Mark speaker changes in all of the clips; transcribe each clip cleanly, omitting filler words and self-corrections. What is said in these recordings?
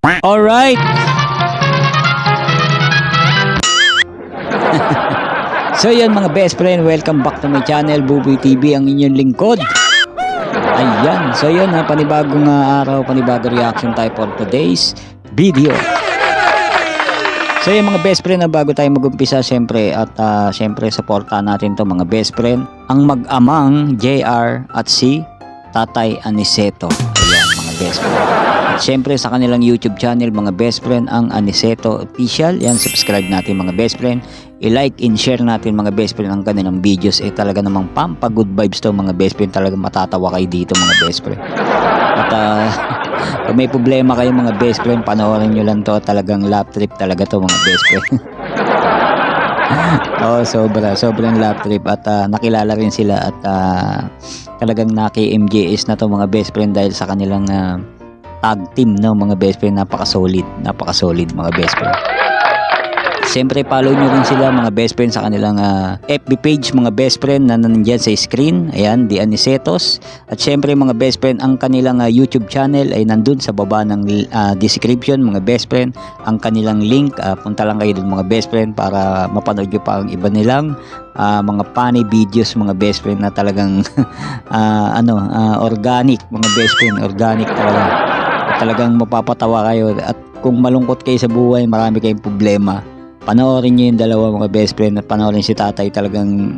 Speaker 1: Alright. So yun mga best friend, welcome back to my channel, Buboy TV, ang inyong lingkod. Ayan, so yun panibagong araw, panibagong reaction tayo for today's video. So yun mga best friend, bago tayo mag-umpisa syempre at syempre supportahan natin to mga best friend, ang mag-amang JR at si Tatay Aniceto. Ayan mga best friend. At syempre sa kanilang YouTube channel mga best friend, ang Aniceto Official. Yan, subscribe natin mga best friend. I-like and share natin mga best friend ang kanilang videos. Talaga namang pampa-good vibes to mga best friend. Talaga matatawa kayo dito mga best friend. At kung may problema kayo mga best friend, panoorin nyo lang to. Talagang lap trip talaga to mga best friend. Oh, sobrang lap trip. At nakilala rin sila at talagang naki-MJS na to mga best friend dahil sa kanilang tag team no mga best friend. Napaka-solid mga best friend. Siyempre follow nyo rin sila mga best friend sa kanilang FB page mga best friend na nandyan sa screen. Ayan, The Anicetos. At siyempre mga best friend, ang kanilang YouTube channel ay nandun sa baba ng description mga best friend. Ang kanilang link, punta lang kayo dun mga best friend para mapanood nyo pa ang iba nilang mga funny videos mga best friend na talagang organic mga best friend. Organic talaga. At talagang mapapatawa kayo. At kung malungkot kayo sa buhay, marami kayong problema, panoorin nyo yung dalawa mga best friend at panoorin si tatay, talagang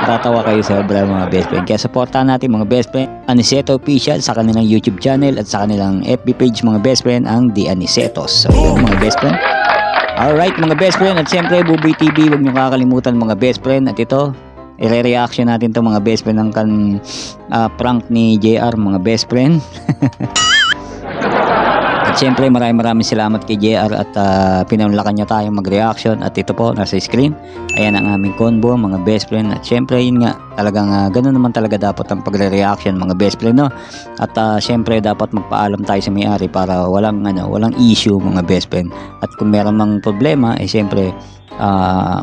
Speaker 1: tatawa kayo sa sobra mga best friend. Kaya supportahan natin mga best friend Aniceto Official sa kanilang YouTube channel at sa kanilang FB page mga best friend, ang The Anicetos. So yun mga best friend. Alright mga best friend, at syempre Buboy TV, huwag nyo kakalimutan mga best friend. At ito, i-reaction natin to mga best friend ng prank ni JR mga best friend. At syempre maraming salamat kay JR at pinanlakan niya tayo mag-reaction. At ito po nasa screen, ayan ang aming combo mga best friend. At syempre yun nga, talagang ganun naman talaga dapat ang pagre-reaction mga best friend no. At syempre dapat magpaalam tayo sa may-ari para walang issue mga best friend. At kung meron mang problema syempre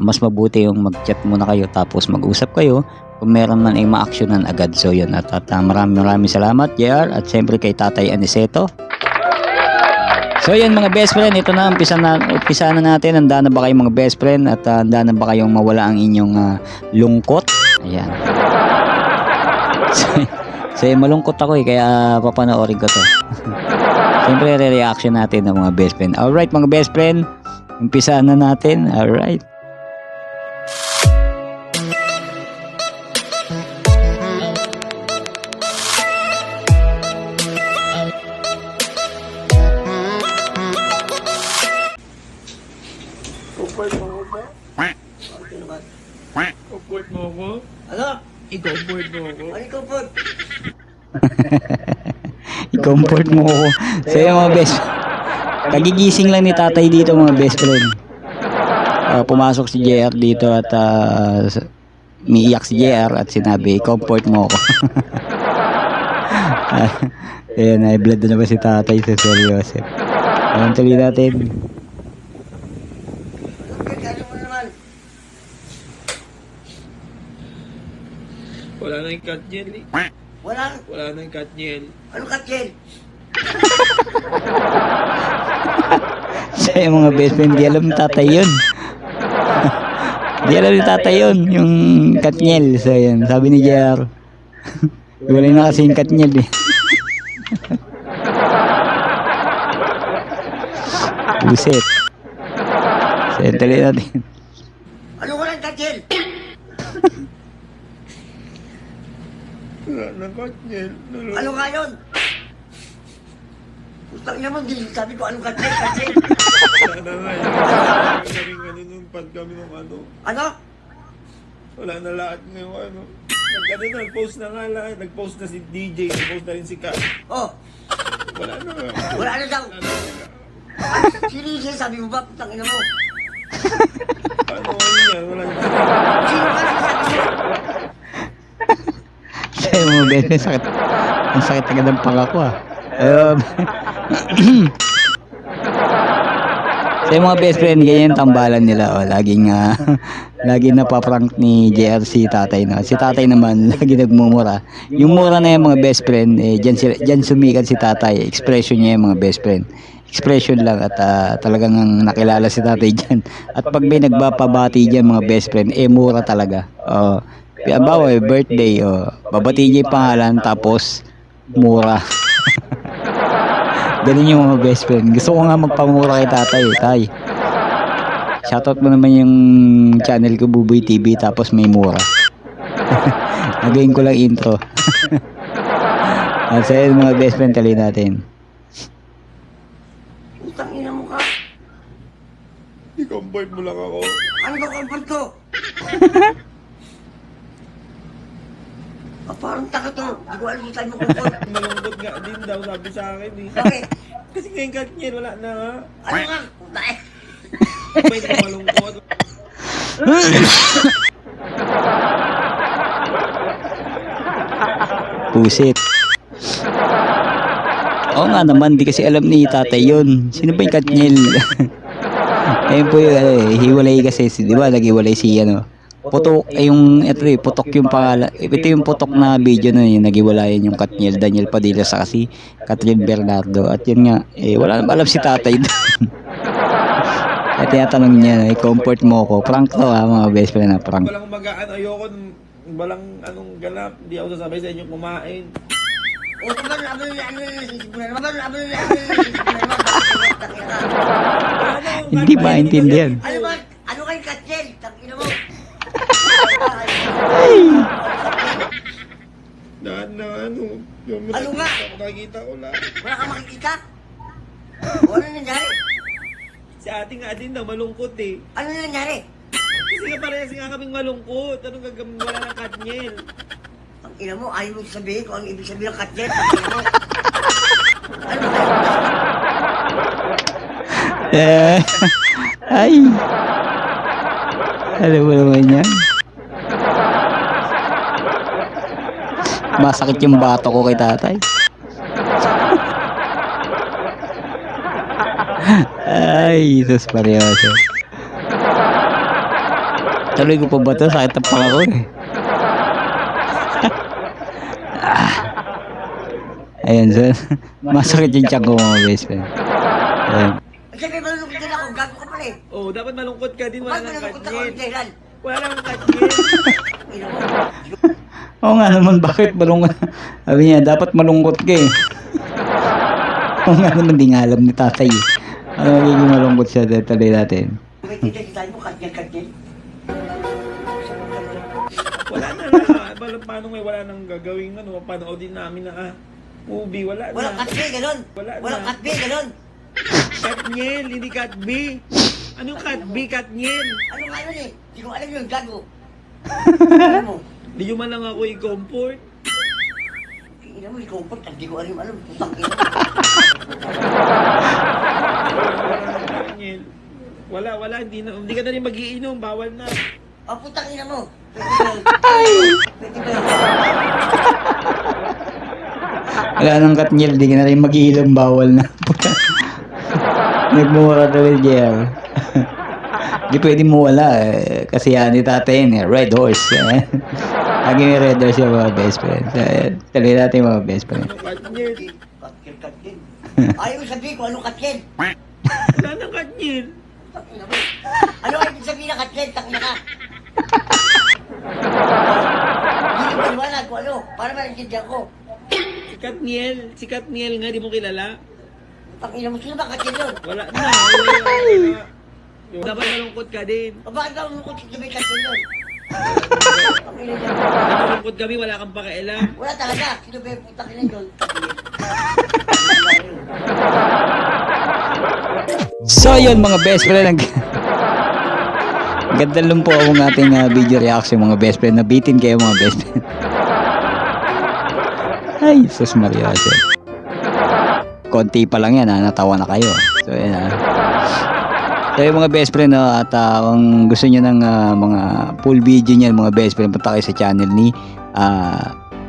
Speaker 1: mas mabuti yung mag-chat muna kayo tapos mag-usap kayo kung meron man ay ma-actionan agad. So yun, at maraming salamat JR at syempre kay Tatay Aniceto. So yan mga best friend, ito na, umpisa na natin. Handa na ba kayo mga best friend? At handa na ba kayong mawala ang inyong lungkot? Ayan. So malungkot ako kaya papanoorin ko to. Siyempre re-reaction natin ng mga best friend. Alright mga best friend, umpisa na natin. Alright.
Speaker 2: Comfort mo ako?
Speaker 3: Ano?
Speaker 2: I-comfort mo ako?
Speaker 3: Ano comfort?
Speaker 1: I-comfort mo ako. So yung mga best, kagigising lang ni tatay dito mga best friend. Pumasok si JR dito at umiiyak si JR at sinabi, i-comfort mo ako. Ayan, na-blood na ba si tatay sa seryoso. Ayan, tuloy natin.
Speaker 3: Ano mo naman?
Speaker 2: Wala na yung Katniel eh.
Speaker 3: Wala
Speaker 2: Wala na yung Katniel.
Speaker 3: Ano katyen?
Speaker 1: So yung mga best friend, di alam ni tatay yun. Di alam ni tatay yun, yung Katniel. So yun, sabi ni JR. Wala na kasi yung Katniel eh. Buset. So yun, tuloy natin.
Speaker 3: Ano walang katyen?
Speaker 2: Wala na Katniel.
Speaker 3: Ano nga yun? Putang ina mo, sabi ko anong katyen?
Speaker 2: Wala na nga yun. Wala na nung pad kami nung ano.
Speaker 3: Ano?
Speaker 2: Wala na lahat ng ano. Nag-post na nga lahat. Nag-post na si DJ. Nag-post na rin si Kat.
Speaker 3: Oh,
Speaker 2: Wala na nga.
Speaker 3: wala na daw. Sino yung sabi mo ba? Putang ina mo.
Speaker 2: Ano yan? Wala na.
Speaker 3: Sino ka sabi mo?
Speaker 1: So yung mga best friend, sakit. Ang sakit agad ang panga ko ah. So yung mga best friend, ganyan tambalan nila. O, laging napaprank ni JR si tatay. No? Si tatay naman, lagi nagmumura. Yung mura na yung mga best friend, dyan sumikat si tatay. Expression niya yung mga best friend. Expression lang at talagang nakilala si tatay dyan. At pag may nagpapabati dyan mga best friend, mura talaga. Bawa birthday, babati niya yung pangalan tapos mura. Ganun yung mga best friend. Gusto ko nga magpamura kay tatay. Tay, shoutout mo naman yung channel ko, Buboy TV, tapos may mura. Nagayin ko lang intro. So yun mga best friend, tali natin.
Speaker 3: Putang ina mo ka.
Speaker 2: I-comfort mo lang ako.
Speaker 3: Ano ba comfort ko? Parang taka to. Hindi ko alam kung saan mo comfort.
Speaker 2: Malungkot nga din daw, sabi sa akin eh.
Speaker 3: Bakit?
Speaker 2: Kasi ngayon Katniel, wala na ha.
Speaker 3: Ano nga? Puta eh.
Speaker 2: Pwede ka malungkot.
Speaker 1: Pusit. Oo nga naman, di kasi alam ni tatay yun. Sino ba yung Katniel? Ayun po yung hiwalay kasi, di ba, naghiwalay si Putok, putok yung pangalan. Ito yung putok na video na yun, naghiwalayan yung Katniel, Daniel Padilla sa kasi Catherine Bernardo. At yun nga, wala naman alam si tatay doon. At tinatanong niya, comfort mo ko. Prank to mga best friend na prank.
Speaker 2: Walang magaan, ayoko, walang anong ganap. Hindi ako sasabay sa inyo kumain.
Speaker 3: O,
Speaker 1: Hindi maintindihan.
Speaker 3: ano ba? Ano kayo Katniel? Tangina mo.
Speaker 2: Daan na ano. Yung
Speaker 3: Ano nga?
Speaker 2: nakikita ko lang.
Speaker 3: Wala kang makikita? O, ano nangyari?
Speaker 2: Si ate nga din daw, malungkot eh.
Speaker 3: Ano nangyari?
Speaker 2: Kasi nga parehas nga kaming malungkot. Anong gagawin wala ng Katniel?
Speaker 3: Ang ina mo, ayaw mo sabihin kung ano ibig sabihin ng Katniel. Tangina mo. Ano ba?
Speaker 1: Ay. Alam mo naman yan. Masakit yung bato ko kay tatay. Ay, Jesus Marioso. Tuloy ko pa ba ito? Sakit ang pangako eh. Ayan, so, masakit yung tiyan ko mga best friend. Ayan.
Speaker 3: Siyempre, malulungkot din ako. Gago ka pala eh.
Speaker 2: Oh, dapat malungkot ka din. Wala
Speaker 3: Bakit
Speaker 2: ng
Speaker 3: malulungkot ako
Speaker 2: Katniel.
Speaker 3: ng dahilan?
Speaker 2: Wala ng Katniel.
Speaker 3: Ina mo.
Speaker 1: Oo nga naman, bakit malungkot? Sabi niya, dapat malungkot ka eh. Oo nga naman, di nga alam ni tatay eh. Ano magiging malungkot siya, tuloy natin.
Speaker 3: May tita-tita mo, Katniel.
Speaker 2: Wala na lang. Paano may wala nang gagawin ano? Panoodin namin na movie. Wala na.
Speaker 3: Walang Katniel, ganun.
Speaker 2: Wala na.
Speaker 3: Walang Katniel, ganun.
Speaker 2: Katniel, hindi Katbi. Anong Katbi, Katniel?
Speaker 3: Ano nga yun eh? Hindi ko alam yun, gago. Ano mo?
Speaker 2: Hindi nyo man lang ako i-comfort.
Speaker 3: Ina mo, i-comfort at di ko alam, putang ina.
Speaker 2: Katniel. Wala. Hindi ka na rin mag-iinom. Bawal na.
Speaker 3: Oh, putang ina mo. Pwede ba yun?
Speaker 1: Wala nang Katniel, di ka na rin mag-iilang, bawal na. Nagmumura talaga JR. Di pwede mo wala eh. Kasi yan ni tatay yun eh. Red horse. Lagi may red horse yung mga best friend. Tuloy natin yung mga best friend.
Speaker 2: Katniel.
Speaker 3: Katniel. Ayaw mo sabihin kung anong Katniel.
Speaker 2: Wala nang Katniel.
Speaker 3: Tangina mo. Ano kayo sabihin ng Katniel? Tangina ka. Hindi ko maliwanag kung ano. Para maintindihan ko.
Speaker 2: Si Katniel nga, di mo kilala.
Speaker 3: Tangina mo, sino ba Katniel yun?
Speaker 2: Wala na. Dapat malungkot ka din.
Speaker 3: O bakit ba umukot si sabihin Katniel yun? Tangina niya.
Speaker 2: Malungkot kami, wala kang pakialam.
Speaker 3: Wala talaga. Sino ba yung putang ina yun?
Speaker 1: So yun mga best friend, ganda lang po ang ating video reaction mga best friend. Nabitin kayo mga best friend. Ay, sus Maria. Konti pa lang yan natawa na kayo. So yan So yung mga best friend at kung gusto niyo ng mga full video niyan mga best friend, punta kayo sa channel ni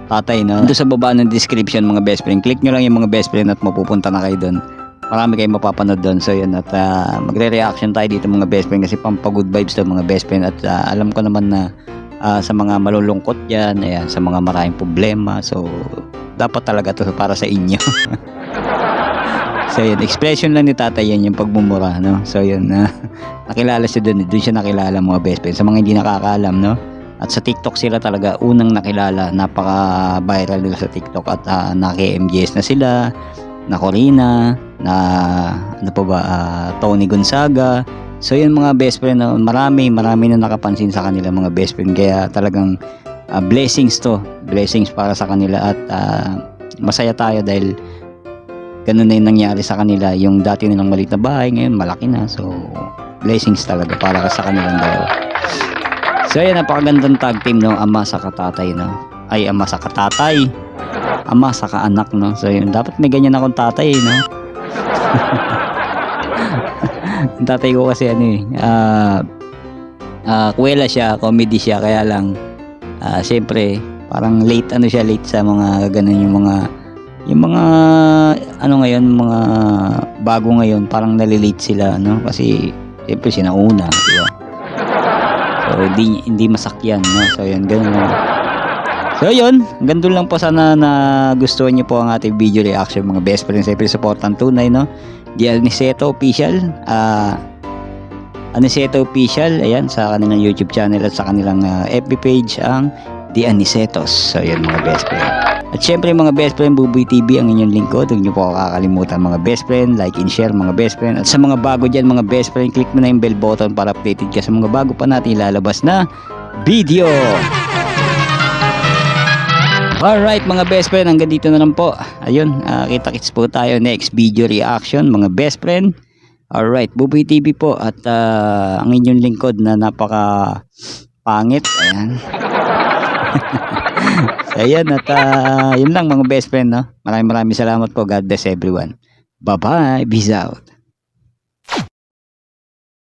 Speaker 1: tatay Doon sa baba ng description mga best friend, click nyo lang yung mga best friend at mapupunta na kayo doon. marami kayong mapapanood doon. So yun, at magre-reaction tayo dito mga best friend kasi pampa-good vibes to mga best friend. At alam ko naman na sa mga malulungkot dyan, ayan, sa mga maraming problema, so dapat talaga to para sa inyo. So yun, expression lang ni tatay yan, yung pagmumura, no? So yun, nakilala siya doon siya nakilala mga best friend. Sa mga hindi nakakaalam, no? At sa TikTok sila talaga unang nakilala, napaka-viral nila sa TikTok. At naki-MJS na sila, na Corina, na ano pa ba, Tony Gonzaga. So yun mga best friend, marami na nakapansin sa kanila mga best friend. Kaya talagang blessings to, blessings para sa kanila. At masaya tayo dahil ganun na yung nangyari sa kanila. Yung dati nilang maliit na bahay, ngayon malaki na. So blessings talaga para sa kanilang dalawa. So ayan, napakagandang tag team, no? Ama sa katatay, no? Ay, ama sa katatay, ama sa kaanak, no? So yun, dapat may ganyan akong tatay, no? Yung tatay ko kasi kuwela siya, comedy siya, kaya lang siyempre parang late late sa mga ganun, yung mga ano ngayon, mga bago ngayon, parang nalilate sila, no? Kasi siyempre sinauna, di ba? So hindi masakyan, no? So yun, ganun lang. So yun, gandun lang po, sana na gustuhan niyo po ang ating video reaction mga best friends. Siyempre supportan tunay, no? The Aniceto Official, Aniceto Official, ayan, sa kanilang YouTube channel at sa kanilang FB page, ang The Anicetos. So yun mga best friend. At syempre mga best friend, Buboy TV ang inyong lingkod. Huwag niyo po kakalimutan mga best friend, like and share mga best friend. At sa mga bago dyan mga best friend, click mo na yung bell button para updated ka sa mga bago pa natin ilalabas na video. Alright mga best friend, hanggang dito na lang po. Ayun, kita-kits po tayo next video reaction mga best friend. Alright, Buboy TV po at ang inyong lingkod na napaka pangit. Ayan. So ayan, at yun lang mga best friend, no? Maraming salamat po. God bless everyone. Bye bye, peace out.